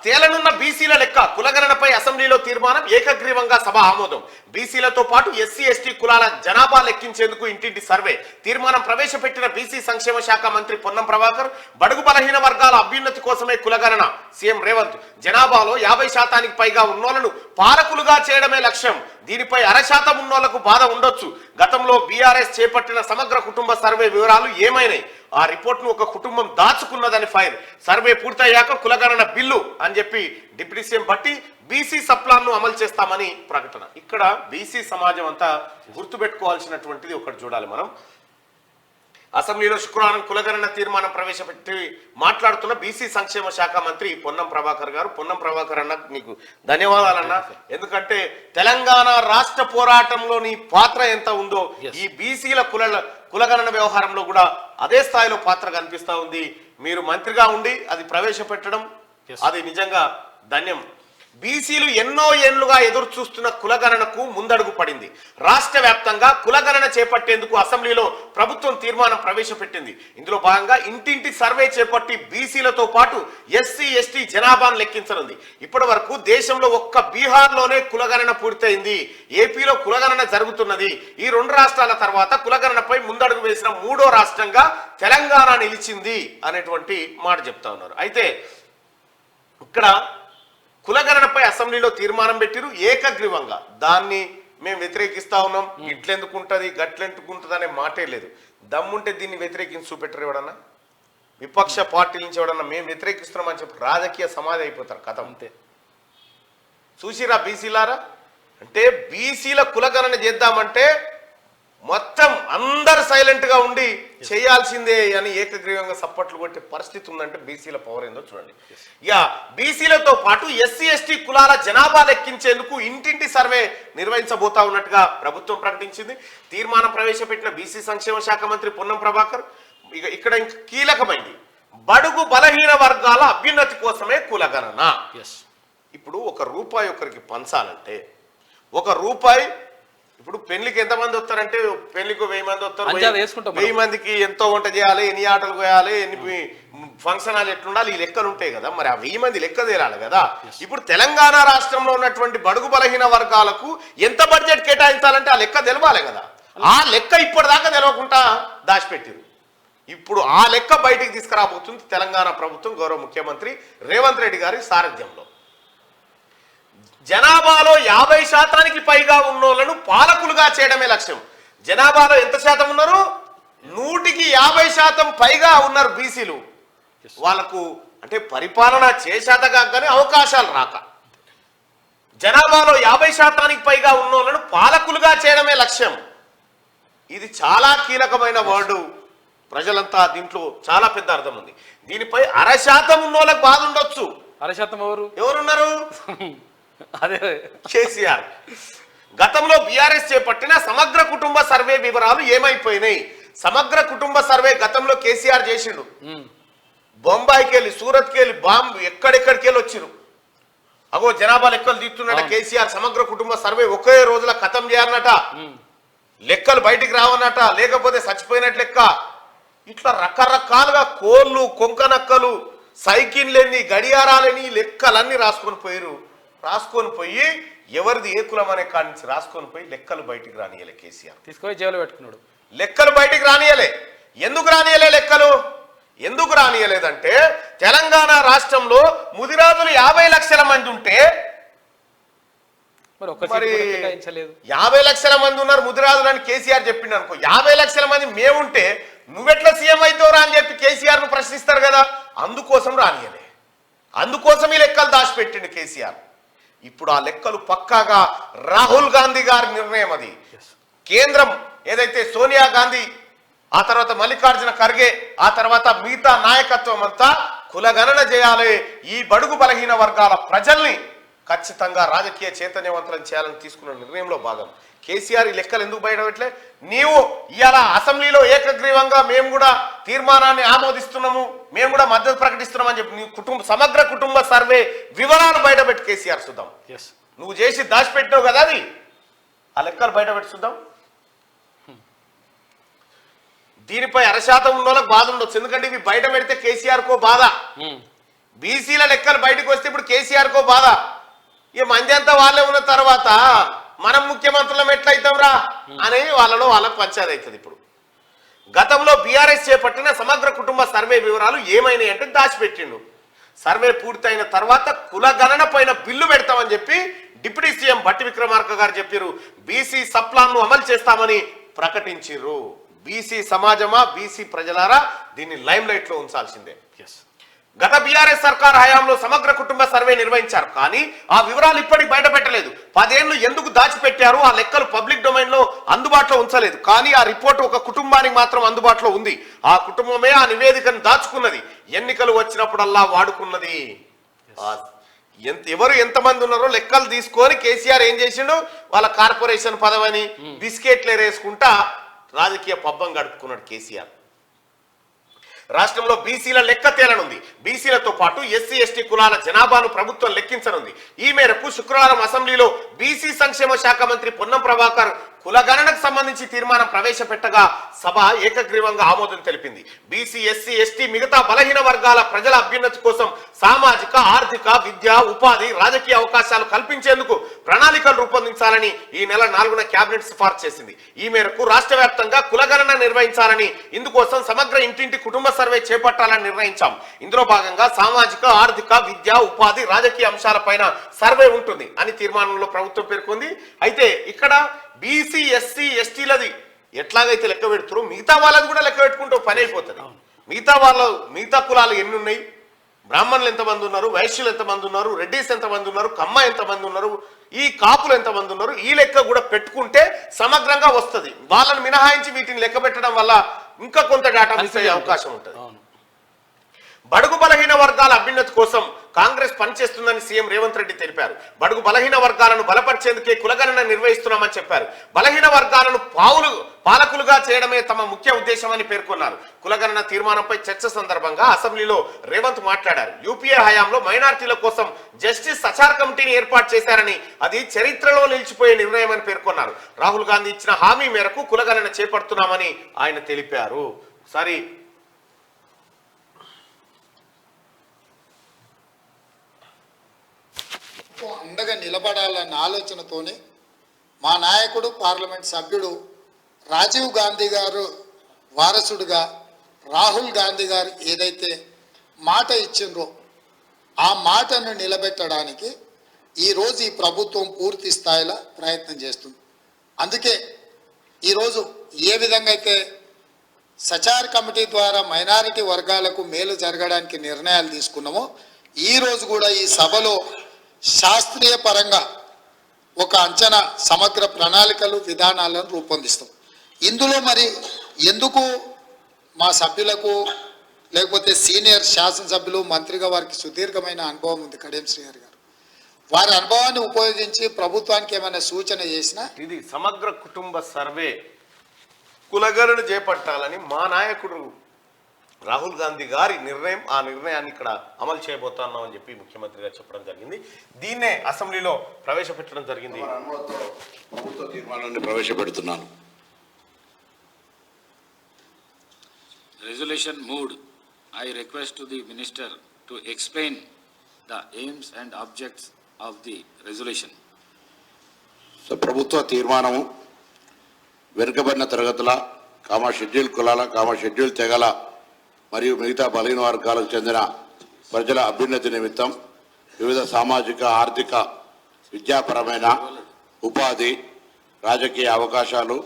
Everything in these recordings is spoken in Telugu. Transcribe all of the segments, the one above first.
తేలనున్న బీసీల లెక్క కులగణనపై అసెంబ్లీలో తీర్మానం ఏకగ్రీవంగా సభ ఆమోదం. బీసీలతో పాటు ఎస్సీ ఎస్టీ కులాల జనాభా లెక్కించేందుకు ఇంటింటి సర్వే తీర్మానం ప్రవేశపెట్టిన బీసీ సంక్షేమ శాఖ మంత్రి పొన్నం ప్రభాకర్. బడుగు బలహీన వర్గాల అభ్యున్నతి కోసమే కులగణన. సీఎం రేవంత్ జనాభాలో 50% పైగా ఉన్నోళ్లను పాలకులుగా చేయడమే లక్ష్యం. దీనిపై 0.5% ఉన్నోళ్లకు బాధ ఉండొచ్చు. గతంలో బీఆర్ఎస్ చేపట్టిన సమగ్ర కుటుంబ సర్వే వివరాలు ఏమైనాయి? ఆ రిపోర్ట్ను ఒక కుటుంబం దాచుకున్నదని ఫైర్. సర్వే పూర్తయ్యాక కులగణన బిల్లు అని చెప్పి డిప్యూటీ సీఎం బట్టి బీసీ సప్లాన్ ను అమలు చేస్తామని ప్రకటన. ఇక్కడ బీసీ సమాజం అంతా గుర్తుపెట్టుకోవాల్సినటువంటిది ఒకటి చూడాలి మనం. అసెంబ్లీలో శుక్రవారం కులగణన తీర్మానం ప్రవేశపెట్టి మాట్లాడుతున్న బీసీ సంక్షేమ శాఖ మంత్రి పొన్నం ప్రభాకర్ గారు. పొన్నం ప్రభాకర్ అన్న నీకు ధన్యవాదాలన్నా. ఎందుకంటే తెలంగాణ రాష్ట్ర పోరాటంలో నీ పాత్ర ఎంత ఉందో ఈ బీసీల కులగణన వ్యవహారంలో కూడా అదే స్థాయిలో పాత్ర కనిపిస్తా ఉంది. మీరు మంత్రిగా ఉండి అది ప్రవేశపెట్టడం అది నిజంగా ధన్యం. బీసీలు ఎన్నో ఏళ్లుగా ఎదురు చూస్తున్న కులగణనకు ముందడుగు పడింది. రాష్ట్ర వ్యాప్తంగా కులగణన చేపట్టేందుకు అసెంబ్లీలో ప్రభుత్వం తీర్మానం ప్రవేశపెట్టింది. ఇందులో భాగంగా ఇంటింటి సర్వే చేపట్టి బీసీలతో పాటు ఎస్సీ ఎస్టీ జనాభాను లెక్కించనుంది. ఇప్పటి వరకు దేశంలో ఒక్క బీహార్లోనే కులగణన పూర్తయింది. ఏపీలో కులగణన జరుగుతున్నది. ఈ 2 రాష్ట్రాల తర్వాత కులగణనపై ముందడుగు వేసిన 3వ రాష్ట్రంగా తెలంగాణ నిలిచింది అనేటువంటి మాట చెప్తా ఉన్నారు. అయితే ఇక్కడ కులగణనపై అసెంబ్లీలో తీర్మానం పెట్టిరు ఏకగ్రీవంగా. దాన్ని మేము వ్యతిరేకిస్తా ఉన్నాం. ఇట్లెందుకుంటది గట్లెందుకుంటది అనే మాటే లేదు. దమ్ముంటే దీన్ని వ్యతిరేకించి చూపెట్టరు ఎవడన్నా. విపక్ష పార్టీల నుంచి ఎవడన్నా మేము వ్యతిరేకిస్తున్నామని చెప్పి రాజకీయ సమాధి అయిపోతారు కథ. అంతే చూసిరా బీసీలారా. అంటే బీసీల కులగణన చేద్దామంటే మొత్తం అందరు సైలెంట్ గా ఉండి చేయాల్సిందే అని ఏకగ్రీవంగా సప్పట్లు కొట్టే పరిస్థితి ఉందంటే బీసీల పవర్ ఏందో చూడండి. ఇక బీసీలతో పాటు ఎస్సీ ఎస్టీ కులాల జనాభా లెక్కించేందుకు ఇంటింటి సర్వే నిర్వహించబోతా ఉన్నట్టుగా ప్రభుత్వం ప్రకటించింది. తీర్మానం ప్రవేశపెట్టిన బీసీ సంక్షేమ శాఖ మంత్రి పొన్నం ప్రభాకర్. ఇక ఇక్కడ ఇంకా కీలకమైంది బడుగు బలహీన వర్గాల అభ్యున్నతి కోసమే కులగణన. ఇప్పుడు ₹1 ఒకరికి పంచాలంటే ₹1 ఇప్పుడు పెళ్లికి ఎంతమంది వస్తారంటే పెళ్లికి 1000 మంది వస్తారు. 1000 మందికి ఎంతో వంట చేయాలి, ఎన్ని ఆటలు పోయాలి, ఎన్ని ఫంక్షన్ హాల్ ఎట్లుండాలి, ఈ లెక్కలు ఉంటాయి కదా. మరి ఆ 1000 మంది లెక్క తేలాలి కదా. ఇప్పుడు తెలంగాణ రాష్ట్రంలో ఉన్నటువంటి బడుగు బలహీన వర్గాలకు ఎంత బడ్జెట్ కేటాయించాలంటే ఆ లెక్క తెలవాలి కదా. ఆ లెక్క ఇప్పటిదాకా తెలవకుండా దాచిపెట్టిరు. ఇప్పుడు ఆ లెక్క బయటికి తీసుకురాబోతుంది తెలంగాణ ప్రభుత్వం గౌరవ ముఖ్యమంత్రి రేవంత్ రెడ్డి గారి సారథ్యంలో. జనాభాలో 50% పైగా ఉన్నోళ్లను పాలకులుగా చేయడమే లక్ష్యం. జనాభాలో ఎంత శాతం ఉన్నారు? 100% పైగా ఉన్నారు బీసీలు. వాళ్ళకు అంటే పరిపాలన చేసేతగానే అవకాశాలు రాక జనాభాలో 50% పైగా ఉన్నోళ్లను పాలకులుగా చేయడమే లక్ష్యం. ఇది చాలా కీలకమైన వర్డు. ప్రజలంతా దీంట్లో చాలా పెద్ద అర్థం ఉంది. దీనిపై 0.5% ఉన్నోళ్ళకి బాధ ఉండొచ్చు. 0.5% ఎవరున్నారు? అదే కేసీఆర్. గతంలో బీఆర్ఎస్ చేపట్టిన సమగ్ర కుటుంబ సర్వే వివరాలు ఏమైపోయినాయి? సమగ్ర కుటుంబ సర్వే గతంలో కేసీఆర్ చేసిండు. బొంబాయికి వెళ్ళి సూరత్కి వెళ్ళి ఎక్కడెక్కడికి వెళ్ళి వచ్చిరు. అగో జనాభా లెక్కలు తీస్తున్నట కేసీఆర్. సమగ్ర కుటుంబ సర్వే ఒకే రోజుల ఖతం చేయాలన్నట. లెక్కలు బయటికి రావన్నట. లేకపోతే చచ్చిపోయినట్టు లెక్క. ఇట్లా రకరకాలుగా కోళ్ళు కొంకనక్కలు సైకిళ్ళని గడియారాలని లెక్కలన్నీ రాసుకొని పోయి ఎవరిది ఏ కులం అనే కాడి నుంచి రాసుకొని పోయి లెక్కలు బయటికి రానియలే కేసీఆర్. తీసుకొని జైలు పెట్టుకున్నాడు. లెక్కలు బయటికి రానియలే. ఎందుకు రానియలే లెక్కలు? ఎందుకు రానియలేదంటే తెలంగాణ రాష్ట్రంలో ముదిరాజులు 50 లక్షల మంది ఉంటే మరి 50 లక్షల మంది ఉన్నారు ముదిరాజులు అని కేసీఆర్ చెప్పిండు అనుకో. 50 లక్షల మంది మేముంటే నువ్వెట్లా సీఎం అవుతావురా అని చెప్పి కేసీఆర్ ను ప్రశ్నిస్తారు కదా. అందుకోసం రానియలే. అందుకోసం ఈ లెక్కలు దాచిపెట్టిండు కేసీఆర్. ఇప్పుడు ఆ లెక్కలు పక్కాగా రాహుల్ గాంధీ గారి నిర్ణయం. అది కేంద్రం ఏదైతే సోనియా గాంధీ, ఆ తర్వాత మల్లికార్జున ఖర్గే, ఆ తర్వాత మిగతా నాయకత్వం అంతా కులగణన చేయాలి. ఈ బడుగు బలహీన వర్గాల ప్రజల్ని ఖచ్చితంగా రాజకీయ చైతన్యవంతులను చేయాలని తీసుకున్న నిర్ణయంలో భాగం. కేసీఆర్ ఈ లెక్కలు ఎందుకు బయటపెట్టలే? నీవు ఇవాళ అసెంబ్లీలో ఏకగ్రీవంగా మేము కూడా తీర్మానాన్ని ఆమోదిస్తున్నాము, మేము కూడా మద్దతు ప్రకటిస్తున్నామని చెప్పి నీ సమగ్ర కుటుంబ సర్వే వివరాలు బయటపెట్టి కేసీఆర్ చూద్దాం. నువ్వు చేసి దాచిపెట్టినావు కదా, అది ఆ లెక్కలు బయటపెట్టి చూద్దాం. దీనిపై 0.5% ఉన్నోళ్ళకి బాధ ఉండొచ్చు. ఎందుకంటే ఇవి బయట పెడితే కేసీఆర్ కో బాధ. బీసీల లెక్కలు బయటకు వస్తే ఇప్పుడు కేసీఆర్కో బాధ. ఇక మంది అంతా వాళ్ళే ఉన్న తర్వాత మనం ముఖ్యమంత్రులం ఎట్లయితాం రా అని వాళ్ళలో వాళ్ళకు పంచాయతీ అవుతుంది. ఇప్పుడు గతంలో బీఆర్ఎస్ చేపట్టిన సమగ్ర కుటుంబ సర్వే వివరాలు ఏమైనాయి అంటే దాచిపెట్టిండు. సర్వే పూర్తయిన తర్వాత కులగణన పైన బిల్లు పెడతామని చెప్పి డిప్యూటీ సీఎం భట్టి విక్రమార్క గారు చెప్పారు. బీసీ సప్లాన్ను అమలు చేస్తామని ప్రకటించారు. బీసీ సమాజమా, బీసీ ప్రజలారా దీన్ని లైమ్ లైట్ లో ఉంచాల్సిందే. గత బీఆర్ఎస్ సర్కార్ హయాంలో సమగ్ర కుటుంబ సర్వే నిర్వహించారు, కానీ ఆ వివరాలు ఇప్పటికి బయట పెట్టలేదు. 10 ఏళ్లు ఎందుకు దాచిపెట్టారు? ఆ లెక్కలు పబ్లిక్ డొమైన్ లో అందుబాటులో ఉంచలేదు, కానీ ఆ రిపోర్ట్ ఒక కుటుంబానికి మాత్రం అందుబాటులో ఉంది. ఆ కుటుంబమే ఆ నివేదికను దాచుకున్నది, ఎన్నికలు వచ్చినప్పుడల్లా వాడుకున్నది. ఎవరు ఎంతమంది ఉన్నారో లెక్కలు తీసుకొని కేసీఆర్ ఏం చేసిండు, వాళ్ళ కార్పొరేషన్ పదవని బిస్కెట్లు వేసుకుంటా రాజకీయ పబ్బం గడుపుకున్నాడు కేసీఆర్. రాష్ట్రంలో బీసీల లెక్క తేలనుంది. బీసీలతో పాటు ఎస్సీ ఎస్టీ కులాల జనాభాను ప్రభుత్వం లెక్కించనుంది. ఈ మేరకు శుక్రవారం అసెంబ్లీలో బీసీ సంక్షేమ శాఖ మంత్రి పొన్నం ప్రభాకర్ కులగణనకు సంబంధించి తీర్మానం ప్రవేశపెట్టగా సభ ఏకగ్రీవంగా ఆమోదం తెలిపింది. బీసీ, ఎస్సీ, ఎస్టీ మిగతా బలహీన వర్గాల ప్రజల అభ్యున్నతి కోసం సామాజిక, ఆర్థిక, విద్య, ఉపాధి, రాజకీయ అవకాశాలు కల్పించేందుకు ప్రణాళికలు రూపొందించాలని ఈ నెల 4న కేబినెట్ సిఫార్సు చేసింది. ఈ మేరకు రాష్ట్ర వ్యాప్తంగా కులగణన నిర్వహించాలని, ఇందుకోసం సమగ్ర ఇంటింటి కుటుంబ సర్వే చేపట్టాలని నిర్ణయించాం. ఇందులో భాగంగా సామాజిక, ఆర్థిక, విద్య, ఉపాధి, రాజకీయ అంశాలపైన సర్వే ఉంటుంది అని తీర్మానంలో ప్రభుత్వం పేర్కొంది. అయితే ఇక్కడ బీసీ, ఎస్సీ, ఎస్టీలది ఎట్లాగైతే లెక్క పెడుతారో మిగతా వాళ్ళది కూడా లెక్క పెట్టుకుంటూ పని అయిపోతుంది. మిగతా కులాలు ఎన్ని ఉన్నాయి, బ్రాహ్మణులు ఎంతమంది ఉన్నారు, వైశ్యులు ఎంతమంది ఉన్నారు, రెడ్డిస్ ఎంతమంది ఉన్నారు, కమ్మ ఎంతమంది ఉన్నారు, ఈ కాపులు ఎంతమంది ఉన్నారు, ఈ లెక్క కూడా పెట్టుకుంటే సమగ్రంగా వస్తుంది. వాళ్ళని మినహాయించి వీటిని లెక్క పెట్టడం వల్ల ఇంకా కొంత డేటా మిస్ అయ్యే అవకాశం ఉంటుంది. బడుగు బలహీన వర్గాల అభ్యున్నతి కోసం కాంగ్రెస్ పనిచేస్తుందని సీఎం రేవంత్ రెడ్డి తెలిపారు. బడుగు బలహీన వర్గాలను బలపరిచేందుకే కులగణన నిర్వహిస్తున్నామని చెప్పారు. బలహీన వర్గాలను పాలకులుగా చేయడమే తమ ముఖ్య ఉద్దేశమని పేర్కొన్నారు. కులగణన తీర్మానంపై చర్చ సందర్భంగా అసెంబ్లీలో రేవంత్ మాట్లాడారు. యూపీఏ హయాంలో మైనార్టీల కోసం జస్టిస్ సచార్ కమిటీని ఏర్పాటు చేశారని, అది చరిత్రలో నిలిచిపోయే నిర్ణయమని పేర్కొన్నారు. రాహుల్ గాంధీ ఇచ్చిన హామీ మేరకు కులగణన చేపడుతున్నామని ఆయన తెలిపారు. సరే, అండగా నిలబడాలన్న ఆలోచనతోనే మా నాయకుడు, పార్లమెంట్ సభ్యుడు రాజీవ్ గాంధీ గారు వారసుడుగా రాహుల్ గాంధీ గారు ఏదైతే మాట ఇచ్చిండ్రో ఆ మాటను నిలబెట్టడానికి ఈరోజు ఈ ప్రభుత్వం పూర్తి స్థాయిలో ప్రయత్నం చేస్తుంది. అందుకే ఈరోజు ఏ విధంగా అయితే సచార్ కమిటీ ద్వారా మైనారిటీ వర్గాలకు మేలు జరగడానికి నిర్ణయాలు తీసుకున్నామో, ఈరోజు కూడా ఈ సభలో శాస్త్రీయ పరంగా ఒక అంచనా, సమగ్ర ప్రణాళికలు, విధానాలను రూపొందిస్తాం. ఇందులో మరి ఎందుకు మా సభ్యులకు, లేకపోతే సీనియర్ శాసనసభ్యులు, మంత్రిగా వారికి సుదీర్ఘమైన అనుభవం ఉంది, కడియం శ్రీహరి గారు, వారి అనుభవాన్ని ఉపయోగించి ప్రభుత్వానికి ఏమైనా సూచన చేసినా, ఇది సమగ్ర కుటుంబ సర్వే కులగణన చేపట్టాలని మా నాయకుడు రాహుల్ గాంధీ గారి నిర్ణయం, ఆ నిర్ణయాన్ని ఇక్కడ అమలు చేయబోతున్నాం అని చెప్పి ముఖ్యమంత్రి గారు చెప్పడం జరిగింది. దీన్నే అసెంబ్లీలో ప్రవేశపెట్టడం జరిగింది. ప్రభుత్వ తీర్మానాన్ని ప్రవేశపెడుతున్నాను. Resolution moved. I request to the minister to explain the aims and objects of the resolution. ప్రభుత్వ తీర్మానము వెనుకబడిన తరగతుల, షెడ్యూల్ కులాల, షెడ్యూల్ తెగల మరియు మిగతా బలహీన వర్గాలకు చెందిన ప్రజల అభ్యున్నతి నిమిత్తం వివిధ సామాజిక, ఆర్థిక, విద్యాపరమైన, ఉపాధి, రాజకీయ అవకాశాలు,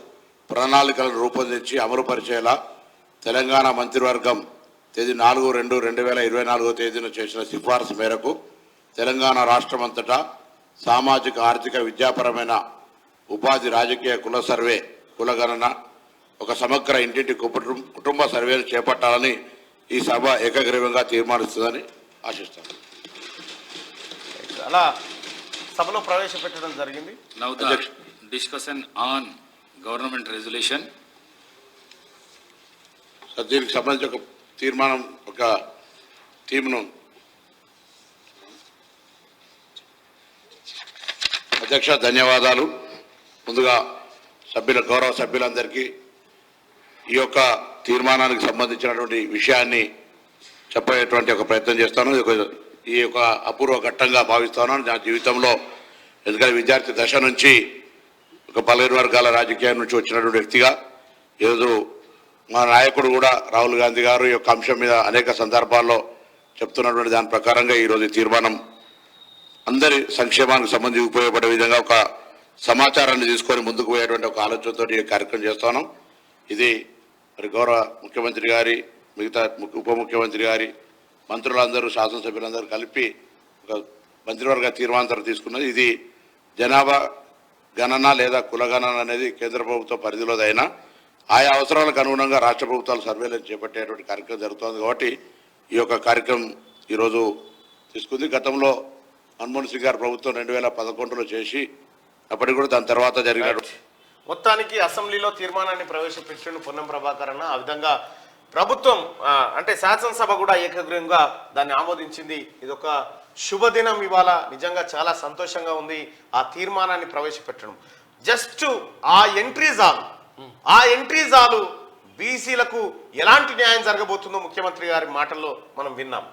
ప్రణాళికలను రూపొందించి అమలుపరిచేలా తెలంగాణ మంత్రివర్గం తేదీ 4/2/2024 తేదీన చేసిన సిఫార్సు మేరకు తెలంగాణ రాష్ట్రమంతటా సామాజిక, ఆర్థిక, విద్యాపరమైన, ఉపాధి, రాజకీయ కుల సర్వే, కులగణన, ఒక సమగ్ర ఇంటింటి కుటుంబ సర్వేను చేపట్టాలని ఈ సభ ఏకగ్రీవంగా తీర్మానిస్తుందని ఆశిస్తాను. అలా సభలో ప్రవేశపెట్టడం జరిగింది. Now the discussion on government resolution. దీనికి సంబంధించి ఒక తీర్మానం, ఒక టీంను అధ్యక్ష ధన్యవాదాలు. ముందుగా గౌరవ సభ్యులందరికీ ఈ యొక్క తీర్మానానికి సంబంధించినటువంటి విషయాన్ని చెప్పేటువంటి ఒక ప్రయత్నం చేస్తాను. ఈ యొక్క అపూర్వ ఘట్టంగా భావిస్తాను నా జీవితంలో. ఎందుకంటే విద్యార్థి దశ నుంచి ఒక బలహీన వర్గాల రాజకీయం నుంచి వచ్చినటువంటి వ్యక్తిగా ఈరోజు మా నాయకుడు కూడా రాహుల్ గాంధీ గారు ఈ యొక్క అంశం మీద అనేక సందర్భాల్లో చెప్తున్నటువంటి దాని ప్రకారంగా ఈరోజు ఈ తీర్మానం అందరి సంక్షేమానికి సంబంధించి ఉపయోగపడే విధంగా ఒక సమాచారాన్ని తీసుకొని ముందుకు పోయేటువంటి ఒక ఆలోచనతో ఈ కార్యక్రమం చేస్తున్నాం. ఇది మరి గౌరవ ముఖ్యమంత్రి గారి, మిగతా ఉప ముఖ్యమంత్రి గారి, మంత్రులందరూ, శాసనసభ్యులందరూ కలిపి ఒక మంత్రివర్గ తీర్మానం తీసుకున్నది. ఇది జనాభా గణన లేదా కులగణన అనేది కేంద్ర ప్రభుత్వ పరిధిలోదైనా ఆయా అవసరాలకు అనుగుణంగా రాష్ట్ర ప్రభుత్వాలు సర్వేలను చేపట్టేటువంటి కార్యక్రమం జరుగుతుంది. కాబట్టి ఈ యొక్క కార్యక్రమం ఈరోజు తీసుకుంది. గతంలో మన్మోహన్ సింగ్ గారు ప్రభుత్వం 2011లో చేసి అప్పటికి కూడా దాని తర్వాత జరిగిన మొత్తానికి అసెంబ్లీలో తీర్మానాన్ని ప్రవేశపెట్టిన పొన్నం ప్రభాకర్ అన్న ఆ విధంగా ప్రభుత్వం అంటే శాసనసభ కూడా ఏకగ్రీవంగా దాన్ని ఆమోదించింది. ఇదొక శుభదినం. ఇవాళ నిజంగా చాలా సంతోషంగా ఉంది ఆ తీర్మానాన్ని ప్రవేశపెట్టడం. జస్ట్ ఆ ఎంట్రీ చాలు బీసీలకు ఎలాంటి న్యాయం జరగబోతుందో ముఖ్యమంత్రి గారి మాటల్లో మనం విన్నాం.